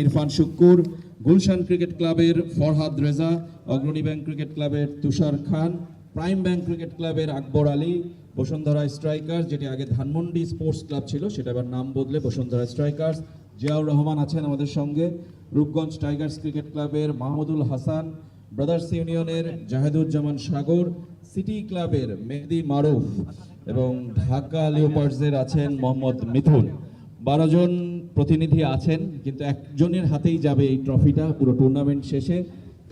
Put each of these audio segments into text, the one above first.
Irfan Shukkur, Gulshan cricket ক্লাবের ফরহাদ রেজা, অগ্রণী bank cricket ক্লাবের তুষার খান, প্রাইম ব্যাংক ক্রিকেট ক্লাবের আকবর আলী, বসুন্ধরা স্ট্রাইকার্স যেটি আগে ধানমন্ডি স্পোর্টস ক্লাব ছিল সেটা এবার নাম বদলে বসুন্ধরা স্ট্রাইকার্স, জিয়াউর রহমান আছেন আমাদের সঙ্গে, রূপগঞ্জ টাইগার্স ক্রিকেট ক্লাবের মাহমুদুল হাসান, ব্রাদার্স ইউনিয়নের জাহেদুজ্জামান সাগর, সিটি ক্লাবের মেহেদি মারুফ এবং ঢাকা লিওপার্ডসের আছেন মোহাম্মদ মিথুন। 12 জন প্রতিনিধি আছেন, কিন্তু একজনের হাতেই যাবে এই ট্রফিটা পুরো টুর্নামেন্ট শেষে।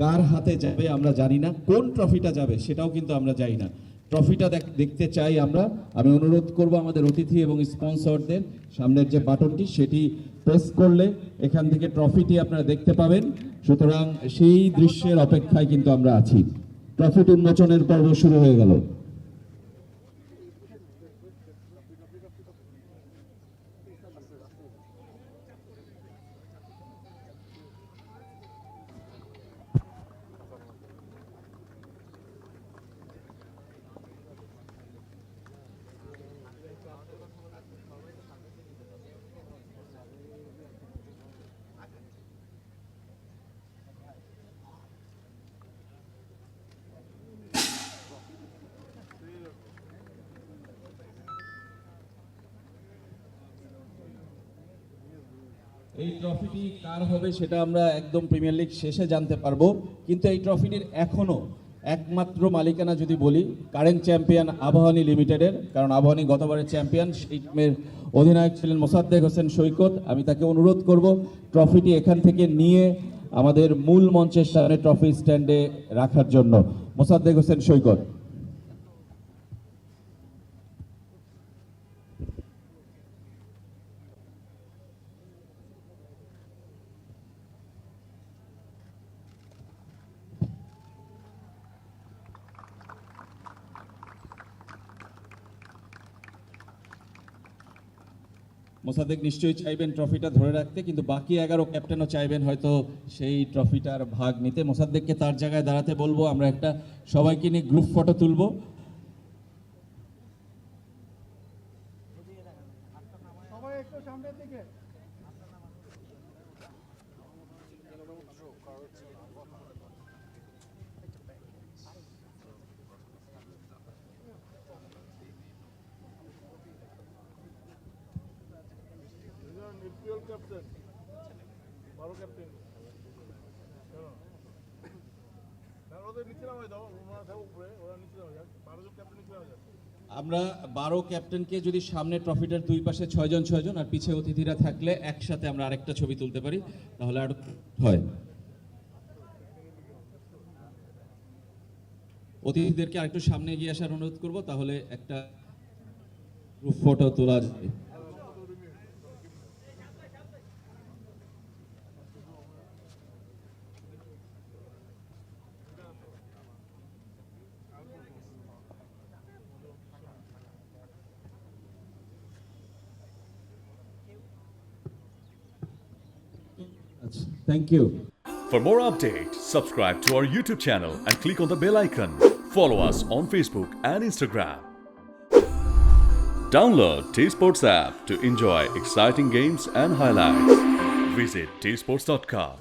কার হাতে যাবে আমরা জানি না, কোন ট্রফিটা যাবে সেটাও কিন্তু আমরা জানি না। ট্রফিটা দেখতে চাই আমরা। আমি অনুরোধ করব আমাদের অতিথি এবং স্পন্সরদের সামনের যে বাটনটি সেটি প্রেস করলে এখান থেকে ট্রফিটি আপনারা দেখতে পাবেন। সুতরাং সেই দৃশ্যের অপেক্ষায় কিন্তু আমরা আছি। ট্রফিটি উন্মোচনের পর্ব শুরু হয়ে গেল। এই ট্রফিটি কার হবে সেটা আমরা একদম প্রিমিয়ার লিগ শেষে জানতে পারবো, কিন্তু এই ট্রফিটির এখনো একমাত্র মালিকানা যদি বলি কারেন্ট চ্যাম্পিয়ন আবাহনী লিমিটেডের, কারণ আবাহনী গতবারের চ্যাম্পিয়ন, সেই টিমের অধিনায়ক ছিলেন মোসাদ্দেক হোসেন সৈকত। আমি তাকে অনুরোধ করব ট্রফিটি এখান থেকে নিয়ে আমাদের মূল মঞ্চের সামনে ট্রফি স্ট্যান্ডে রাখার জন্য। মোসাদ্দেক হোসেন সৈকত। মোসাদ্দেক নিশ্চয়ই চাইবেন ট্রফিটা ধরে রাখতে, কিন্তু বাকি 11 ক্যাপ্টেনও চাইবেন হয়তো সেই ট্রফিটার ভাগ নিতে। মোসাদ্দেককে তার জায়গায় দাঁড়াতে বলবো, আমরা একটা সবাইকে নিয়ে গ্রুপ ফটো তুলবো। ক্যাপ্টেন 12 ক্যাপ্টেন ওদের নিচে নামাই দাও, ওরা থাকুক উপরে, ওরা নিচে নামাই যাক। 12 জন ক্যাপ্টেন নিচে নামাই যাক। আমরা 12 ক্যাপ্টেনকে যদি সামনে ট্রফিটার দুই পাশে 6 জন 6 জন আর পিছে অতিথিরা থাকলে একসাথে আমরা আরেকটা ছবি তুলতে পারি, তাহলে আর হয়। অতিথিদেরকে আরেকটু সামনে এগিয়ে আসার অনুরোধ করব, তাহলে একটা গ্রুপ ফটো তোলা যাবে। Thank you. For more updates, subscribe to our YouTube channel and click on the bell icon. Follow us on Facebook and Instagram. Download T-Sports app to enjoy exciting games and highlights. Visit tsports.com.